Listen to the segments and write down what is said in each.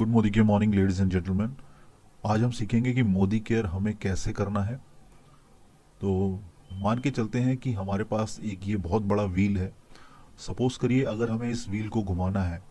Good Modi care morning ladies and gentleman. आज हम सीखेंगे कि मोदी केयर हमें कैसे करना है। तो मान के चलते हैं कि हमारे पास एक ये बहुत बड़ा व्हील है। सपोज करिए अगर हमें इस व्हील को घुमाना है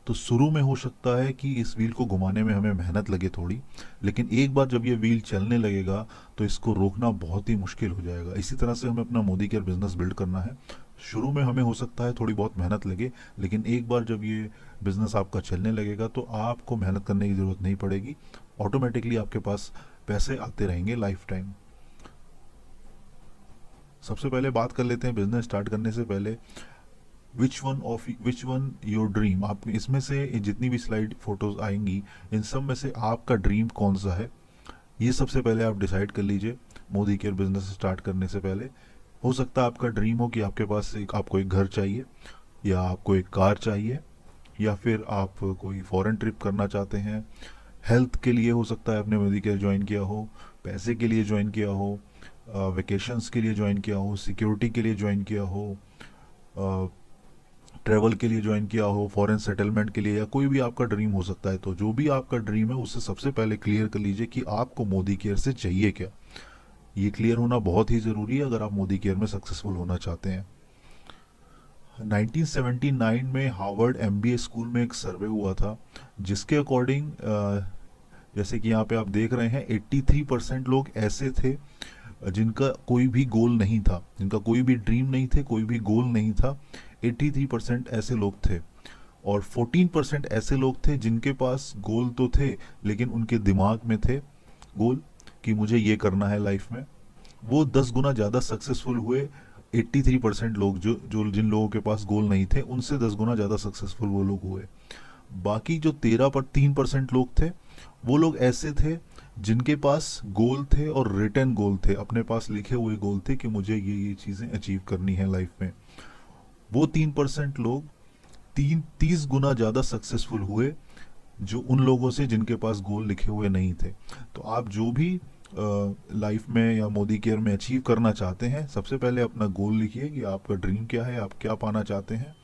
तो शुरू में हो सकता है कि इस व्हील को घुमाने में हमें मेहनत लगे थोड़ी, लेकिन एक बार जब ये व्हील चलने लगेगा तो इसको रोकना बहुत ही मुश्किल हो जाएगा। इसी तरह से हमें अपना मोदी केयर बिजनेस बिल्ड करना है। शुरू में हमें हो सकता है थोड़ी बहुत मेहनत लगे, लेकिन एक बार जब ये बिजनेस आपका चलने लगेगा तो आपको मेहनत करने की ज़रूरत नहीं पड़ेगी। ऑटोमेटिकली आपके पास पैसे आते रहेंगे लाइफ टाइम। सबसे पहले बात कर लेते हैं बिजनेस स्टार्ट करने से पहले विच वन योर ड्रीम। आप इसमें से जितनी भी स्लाइड फोटोज आएंगी इन सब में से आपका ड्रीम कौन सा है, ये सबसे पहले आप डिसाइड कर लीजिए मोदी केयर बिजनेस स्टार्ट करने से पहले। हो सकता है आपका ड्रीम हो कि आपके पास आपको एक घर चाहिए, या आपको एक कार चाहिए, या फिर आप कोई फॉरेन ट्रिप करना चाहते हैं। हेल्थ के लिए हो सकता है आपने मोदी केयर ज्वाइन किया हो, पैसे के लिए ज्वाइन किया हो, वेकेशंस के लिए ज्वाइन किया हो, सिक्योरिटी के लिए ज्वाइन किया हो, ट्रैवल के लिए ज्वाइन किया हो, फॉरेन सेटलमेंट के लिए, या कोई भी आपका ड्रीम हो सकता है। तो जो भी आपका ड्रीम है उसे सबसे पहले क्लियर कर लीजिए कि आपको मोदी केयर से चाहिए क्या। ये क्लियर होना बहुत ही ज़रूरी है अगर आप मोदी केयर में सक्सेसफुल होना चाहते हैं। 1979 में हार्वर्ड एमबीए स्कूल में एक सर्वे हुआ था, जिसके अकॉर्डिंग जैसे कि यहाँ पे आप देख रहे हैं 83% लोग ऐसे थे जिनका कोई भी गोल नहीं था, जिनका कोई भी ड्रीम नहीं थे, कोई भी गोल नहीं था। 83% ऐसे लोग थे। और 14% ऐसे लोग थे जिनके पास गोल तो थे लेकिन उनके दिमाग में थे गोल कि मुझे ये करना है लाइफ में। वो 10 गुना ज़्यादा सक्सेसफुल हुए 83% लोग, जो जो जिन लोगों के पास गोल नहीं थे उनसे 10 गुना ज़्यादा सक्सेसफुल वो लोग हुए। बाकी जो 3% लोग थे, वो लोग ऐसे थे जिनके पास गोल थे और रिटन गोल थे, अपने पास लिखे हुए गोल थे कि मुझे ये चीज़ें अचीव करनी है लाइफ में। वो 3% लोग 30 गुना ज़्यादा सक्सेसफुल हुए जो उन लोगों से जिनके पास गोल लिखे हुए नहीं थे। तो आप जो भी लाइफ में या मोदी केयर में अचीव करना चाहते हैं, सबसे पहले अपना गोल लिखिए कि आपका ड्रीम क्या है, आप क्या पाना चाहते हैं।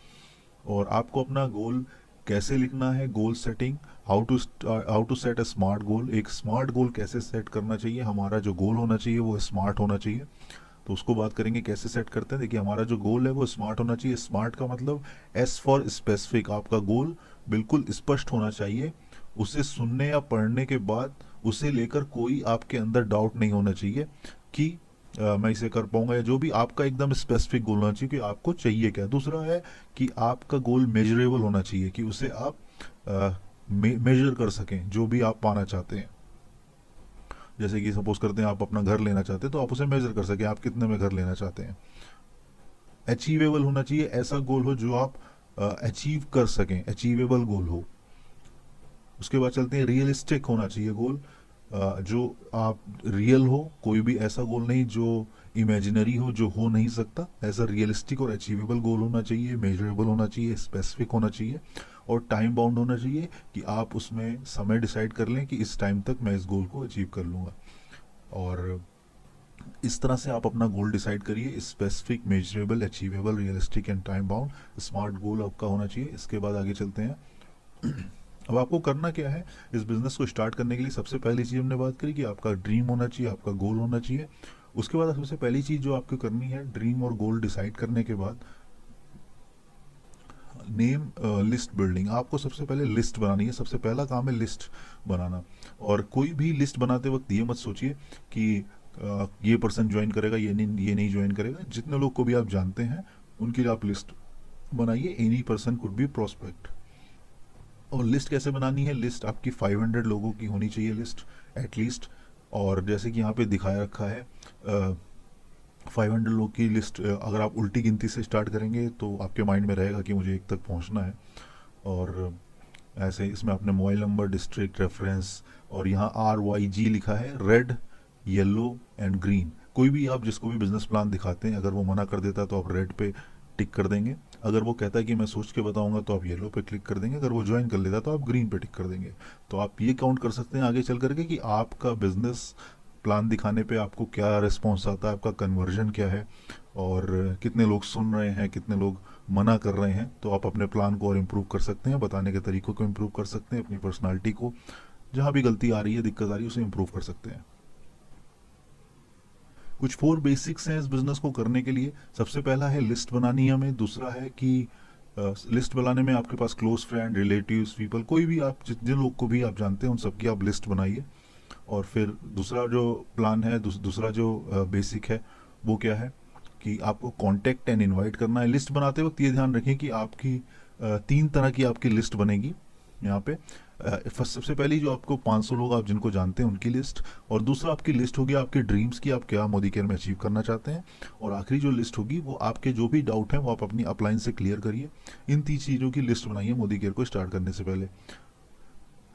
और आपको अपना गोल कैसे लिखना है, goal setting, how to set a smart goal. एक स्मार्ट गोल कैसे सेट करना चाहिए, हमारा जो गोल होना चाहिए वो स्मार्ट होना चाहिए। तो उसको बात करेंगे कैसे सेट करते हैं। देखिए, हमारा जो गोल है वो स्मार्ट होना चाहिए। स्मार्ट का मतलब एस फॉर स्पेसिफिक। आपका गोल बिल्कुल स्पष्ट होना चाहिए। उसे सुनने या पढ़ने के बाद उसे लेकर कोई आपके अंदर डाउट नहीं होना चाहिए कि मैं इसे कर पाऊंगा, या जो भी आपका एकदम स्पेसिफिक गोल होना चाहिए कि आपको चाहिए क्या। दूसरा है कि आपका गोल मेजरेबल होना चाहिए, कि उसे आप मेजर कर सकें जो भी आप पाना चाहते हैं। जैसे कि सपोज करते हैं आप अपना घर लेना चाहते हैं तो आप उसे मेजर कर सकें आप कितने में घर लेना चाहते हैं। अचीवेबल होना चाहिए, ऐसा गोल हो जो आप अचीव कर सकें, अचीवेबल गोल हो। उसके बाद चलते हैं रियलिस्टिक होना चाहिए गोल, जो आप रियल हो, कोई भी ऐसा गोल नहीं जो इमेजिनरी हो, जो हो नहीं सकता। ऐसा रियलिस्टिक और अचीवेबल गोल होना चाहिए, मेजरेबल होना चाहिए, स्पेसिफिक होना चाहिए, और टाइम बाउंड होना चाहिए कि आप उसमें समय डिसाइड कर लें कि इस टाइम तक मैं इस गोल को अचीव कर लूँगा। और इस तरह से आप अपना गोल डिसाइड करिए, specific, measurable, achievable, realistic and time bound. Smart गोल आपका होना चाहिए। इसके बाद आगे चलते हैं। अब आपको करना क्या है इस बिजनेस को स्टार्ट करने के लिए। सबसे पहली चीज़ हमने बात करी कि आपका ड्रीम होना चाहिए, आपका गोल होना चाहिए। उसके बाद सबसे पहली चीज़ जो आपको करनी है, ड्रीम और गोल डिसाइड करने के बाद नेम लिस्ट बिल्डिंग। आपको सबसे पहले लिस्ट बनानी है। सबसे पहला काम है लिस्ट बनाना। और कोई भी लिस्ट बनाते वक्त ये मत सोचिए कि ये पर्सन ज्वाइन करेगा, ये नहीं ज्वाइन करेगा। जितने लोग को भी आप जानते हैं उनकी आप लिस्ट बनाइए। Any person could be prospect. और लिस्ट कैसे बनानी है, लिस्ट आपकी 500 लोगों की होनी चाहिए, लिस्ट एटलीस्ट। और जैसे कि यहाँ पे दिखाया रखा है 500 लोग की लिस्ट। अगर आप उल्टी गिनती से स्टार्ट करेंगे तो आपके माइंड में रहेगा कि मुझे एक तक पहुँचना है। और ऐसे इसमें आपने मोबाइल नंबर, डिस्ट्रिक्ट, रेफरेंस, और यहाँ RYG लिखा है, रेड, येलो एंड ग्रीन। कोई भी आप जिसको भी बिजनेस प्लान दिखाते हैं, अगर वो मना कर देता है तो आप रेड पे टिक कर देंगे। अगर वो कहता है कि मैं सोच के बताऊंगा तो आप येलो पे क्लिक कर देंगे। अगर वो ज्वाइन कर लेता है तो आप ग्रीन पे टिक कर देंगे। तो आप ये काउंट कर सकते हैं आगे चल करके कि आपका बिजनेस प्लान दिखाने पे आपको क्या रिस्पॉन्स आता है, आपका कन्वर्जन क्या है, और कितने लोग सुन रहे हैं, कितने लोग मना कर रहे हैं, तो आप अपने प्लान को और इम्प्रूव कर सकते हैं, बताने के तरीकों को इम्प्रूव कर सकते हैं, अपनी पर्सनालिटी को, जहाँ भी गलती आ रही है, दिक्कत आ रही है, उसे इम्प्रूव कर सकते हैं। कुछ 4 बेसिक्स हैं इस बिजनेस को करने के लिए। सबसे पहला है लिस्ट बनानी है हमें। दूसरा है कि लिस्ट बनाने में आपके पास क्लोज फ्रेंड, रिलेटिव्स, पीपल, कोई भी आप जिन लोग को भी आप जानते हैं उन सबकी आप लिस्ट बनाइए। और फिर दूसरा जो प्लान है, दूसरा जो बेसिक है वो क्या है कि आपको कांटेक्ट एंड इनवाइट करना है। लिस्ट बनाते वक्त ये ध्यान रखें कि आपकी 3 तरह की आपकी लिस्ट बनेगी यहाँ पे। फर्स्ट, सबसे पहली जो आपको 500 लोग आप जिनको जानते हैं उनकी लिस्ट, और दूसरा आपकी लिस्ट होगी आपके ड्रीम्स की, आप क्या मोदी केयर में अचीव करना चाहते हैं, और आखिरी जो लिस्ट होगी वो आपके जो भी डाउट हैं वो आप अपनी अपलाइन से क्लियर करिए। इन 3 चीज़ों की लिस्ट बनाइए मोदी केयर को स्टार्ट करने से पहले।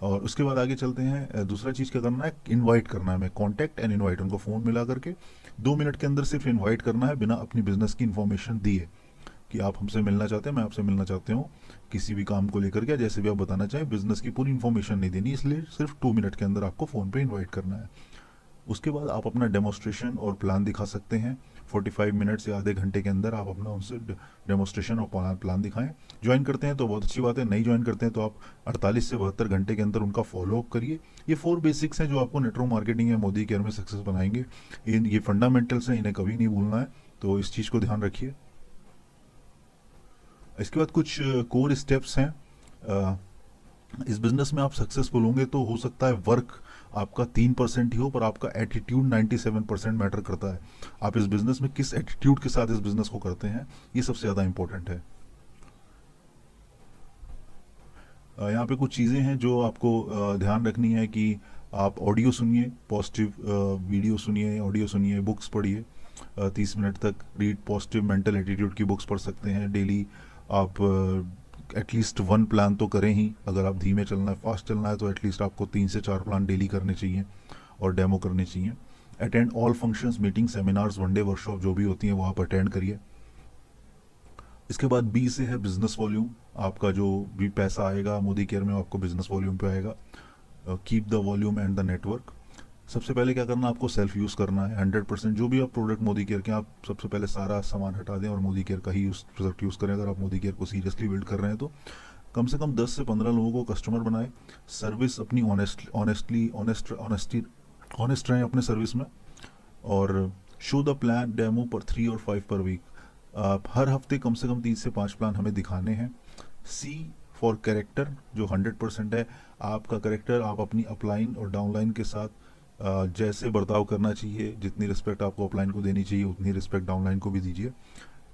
और उसके बाद आगे चलते हैं। दूसरा चीज़ क्या करना है, इनवाइट करना है हमें, कॉन्टैक्ट एंड इनवाइट, उनको फ़ोन मिला करके 2 मिनट के अंदर सिर्फ इनवाइट करना है, बिना अपनी बिजनेस की इन्फॉर्मेशन दिए कि आप हमसे मिलना चाहते हैं, मैं आपसे मिलना चाहते हूँ किसी भी काम को लेकर के, जैसे भी आप बताना चाहें, बिजनेस की पूरी इन्फॉर्मेशन नहीं देनी, इसलिए सिर्फ 2 मिनट के अंदर आपको फ़ोन पे इनवाइट करना है। उसके बाद आप अपना डेमोस्ट्रेशन और प्लान दिखा सकते हैं। 45 मिनट्स या आधे घंटे के अंदर आप अपना उनसे डेमोस्ट्रेशन और प्लान दिखाएं। ज्वाइन करते हैं तो बहुत अच्छी बात है, नहीं ज्वाइन करते हैं तो आप 48 से 72 घंटे के अंदर उनका फॉलोअप करिए। ये 4 बेसिक्स हैं जो आपको नेटवर्क मार्केटिंग या मोदी केयर में सक्सेस बनाएंगे। ये फंडामेंटल्स हैं, इन्हें कभी नहीं भूलना है, तो इस चीज़ को ध्यान रखिए। इसके बाद कुछ कोर स्टेप्स हैं। इस बिजनेस में आप सक्सेसफुल होंगे तो हो सकता है वर्क आपका 3% ही हो, पर आपका एटीट्यूड 97% मैटर करता है। आप इस बिजनेस में किस एटीट्यूड के साथ इस बिजनेस को करते हैं, ये सबसे ज़्यादा इंपॉर्टेंट है। यहाँ पे कुछ चीज़ें हैं जो आपको ध्यान रखनी है कि आप ऑडियो सुनिए, पॉजिटिव वीडियो सुनिए, ऑडियो सुनिए, बुक्स पढ़िए 30 मिनट तक। रीड पॉजिटिव मेंटल एटीट्यूड की बुक्स पढ़ सकते हैं डेली। आप एटलीस्ट 1 प्लान तो करें ही। अगर आप धीमे चलना है, फास्ट चलना है, तो एटलीस्ट आपको 3 से 4 प्लान डेली करने चाहिए और डेमो करने चाहिए। Attend all functions, meeting, seminars, one day workshop जो भी होती हैं वो आप अटेंड करिए। इसके बाद बी से है बिजनेस वॉल्यूम। आपका जो भी पैसा आएगा मोदी केयर में आपको बिजनेस वॉल्यूम पे आएगा। Keep the volume and the network. सबसे पहले क्या करना है, आपको सेल्फ यूज़ करना है 100%। जो भी आप प्रोडक्ट मोदी केयर के, आप सबसे पहले सारा सामान हटा दें और मोदी केयर का ही प्रोडक्ट यूज़ करें। अगर आप मोदी केयर को सीरियसली बिल्ड कर रहे हैं तो कम से कम 10 से 15 लोगों को कस्टमर बनाए। सर्विस अपनी ऑनेस्ट रहें अपने सर्विस में। और शो द प्लान डेमो पर 3 और 5 पर वीक। आप हर हफ्ते कम से कम 3 से 5 प्लान हमें दिखाने हैं। सी फॉर कैरेक्टर, जो 100% है आपका कैरेक्टर। आप अपनी अपलाइन और डाउनलाइन के साथ जैसे बर्ताव करना चाहिए, जितनी रिस्पेक्ट आपको अपलाइन को देनी चाहिए उतनी रिस्पेक्ट डाउनलाइन को भी दीजिए।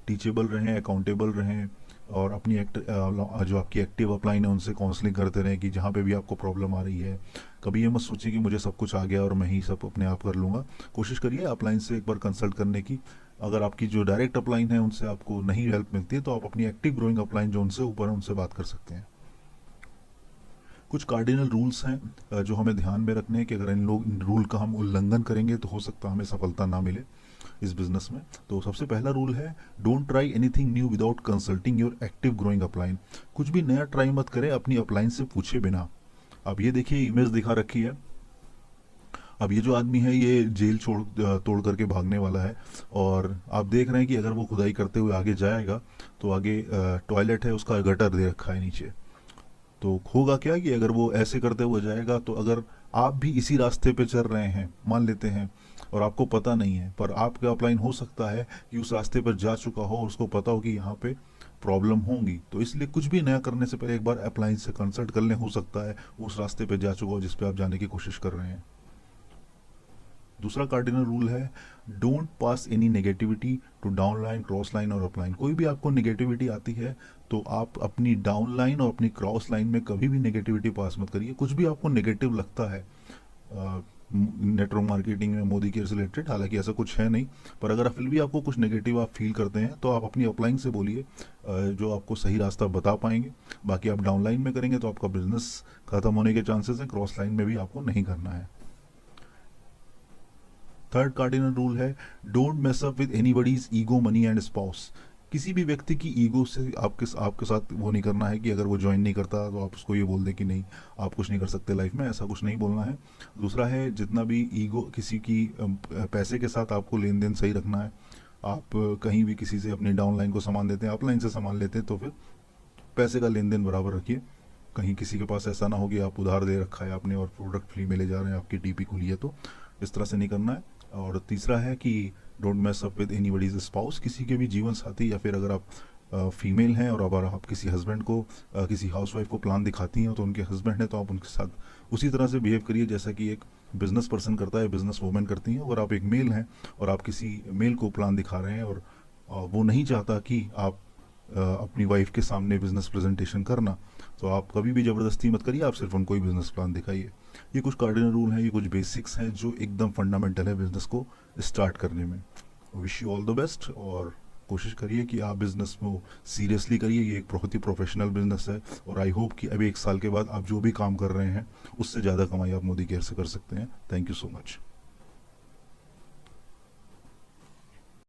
टीचेबल रहें, अकाउंटेबल रहें, और अपनी जो आपकी एक्टिव अपलाइन है उनसे काउंसलिंग करते रहें कि जहाँ पे भी आपको प्रॉब्लम आ रही है। कभी ये मत सोचिए कि मुझे सब कुछ आ गया और मैं ही सब अपने आप कर लूँगा। कोशिश करिए अपलाइन से एक बार कंसल्ट करने की। अगर आपकी जो डायरेक्ट अपलाइन है उनसे आपको नहीं हेल्प मिलती है तो आप अपनी एक्टिव ग्रोइंग अपलाइन जो उनसे ऊपर है उनसे बात कर सकते हैं। कुछ कार्डिनल रूल्स हैं जो हमें ध्यान में रखने हैं कि अगर इन रूल का हम उल्लंघन करेंगे तो हो सकता है हमें सफलता ना मिले इस बिजनेस में। तो सबसे पहला रूल है, don't try anything new without consulting your active growing upline. कुछ भी नया ट्राई मत करें अपनी अपलाइन से पूछे बिना। अब ये देखिए, इमेज दिखा रखी है। अब ये जो आदमी है ये जेल तोड़ करके भागने वाला है, और आप देख रहे हैं कि अगर वो खुदाई करते हुए आगे जाएगा तो आगे टॉयलेट है, उसका गटर दे रखा है नीचे। तो होगा क्या कि अगर वो ऐसे करते हुए जाएगा, तो अगर आप भी इसी रास्ते पे चल रहे हैं मान लेते हैं और आपको पता नहीं है, पर आपका अपलाइन हो सकता है कि उस रास्ते पर जा चुका हो और उसको पता हो कि यहाँ पे प्रॉब्लम होंगी, तो इसलिए कुछ भी नया करने से पहले एक बार अपलाइन से कंसल्ट कर लें। हो सकता है उस रास्ते पे जा चुका हो जिस पे आप जाने की कोशिश कर रहे हैं। दूसरा कार्डिनल रूल है, don't pass any negativity to downline, cross line और अपलाइन। कोई भी आपको नेगेटिविटी आती है तो आप अपनी डाउन लाइन और अपनी क्रॉस लाइन में कभी भी नेगेटिविटी पास मत करिए। कुछ भी आपको नेगेटिव लगता है नेटवर्क मार्केटिंग में मोदी केयर से रिलेटेड, हालांकि ऐसा कुछ है नहीं, पर अगर फिर भी आपको कुछ नेगेटिव आप फील करते हैं तो आप अपनी अपलाइन से बोलिए, जो आपको सही रास्ता बता पाएंगे। बाकी आप डाउन लाइन में करेंगे तो आपका बिजनेस खत्म होने के चांसेस हैं, क्रॉस लाइन में भी आपको नहीं करना है। थर्ड कार्डिनल रूल है, don't mess up with anybody's ego, money and spouse. किसी भी व्यक्ति की ईगो से आपके साथ वो नहीं करना है कि अगर वो ज्वाइन नहीं करता तो आप उसको ये बोल दें कि नहीं आप कुछ नहीं कर सकते लाइफ में, ऐसा कुछ नहीं बोलना है। दूसरा है, जितना भी ईगो किसी की पैसे के साथ आपको लेन देन सही रखना है। आप कहीं भी किसी से अपने डाउनलाइन को सामान देते हैं, अपलाइन से सामान लेते हैं, तो फिर पैसे का लेन देन बराबर रखिए। कहीं किसी के पास ऐसा ना हो कि आप उधार दे रखा है आपने और प्रोडक्ट फ्री में ले जा रहे हैं, आपकी डीपी खुली है, तो इस तरह से नहीं करना है। और तीसरा है कि don't mess up with anybody's spouse, किसी के भी जीवन साथी या फिर अगर आप फीमेल हैं और अगर आप किसी हस्बैंड को किसी हाउसवाइफ को प्लान दिखाती हैं तो उनके हस्बैंड हैं तो आप उनके साथ उसी तरह से बिहेव करिए जैसा कि एक बिजनेस पर्सन करता है, बिजनेस वूमेन करती हैं। अगर आप एक मेल हैं और आप किसी मेल को प्लान दिखा रहे हैं और वो नहीं चाहता कि आप अपनी वाइफ के सामने बिजनेस प्रेजेंटेशन करना, तो आप कभी भी ज़बरदस्ती मत करिए, आप सिर्फ उनको ही बिजनेस प्लान दिखाइए। ये कुछ कार्डिनल रूल हैं, ये कुछ बेसिक्स हैं जो एकदम फंडामेंटल है बिजनेस को स्टार्ट करने में। Wish you all the best और कोशिश करिए कि आप बिजनेस को सीरियसली करिए। ये एक बहुत ही प्रोफेशनल बिजनेस है और आई होप कि अभी 1 साल के बाद आप जो भी काम कर रहे हैं उससे ज़्यादा कमाई आप मोदी केयर से कर सकते हैं। Thank you so much.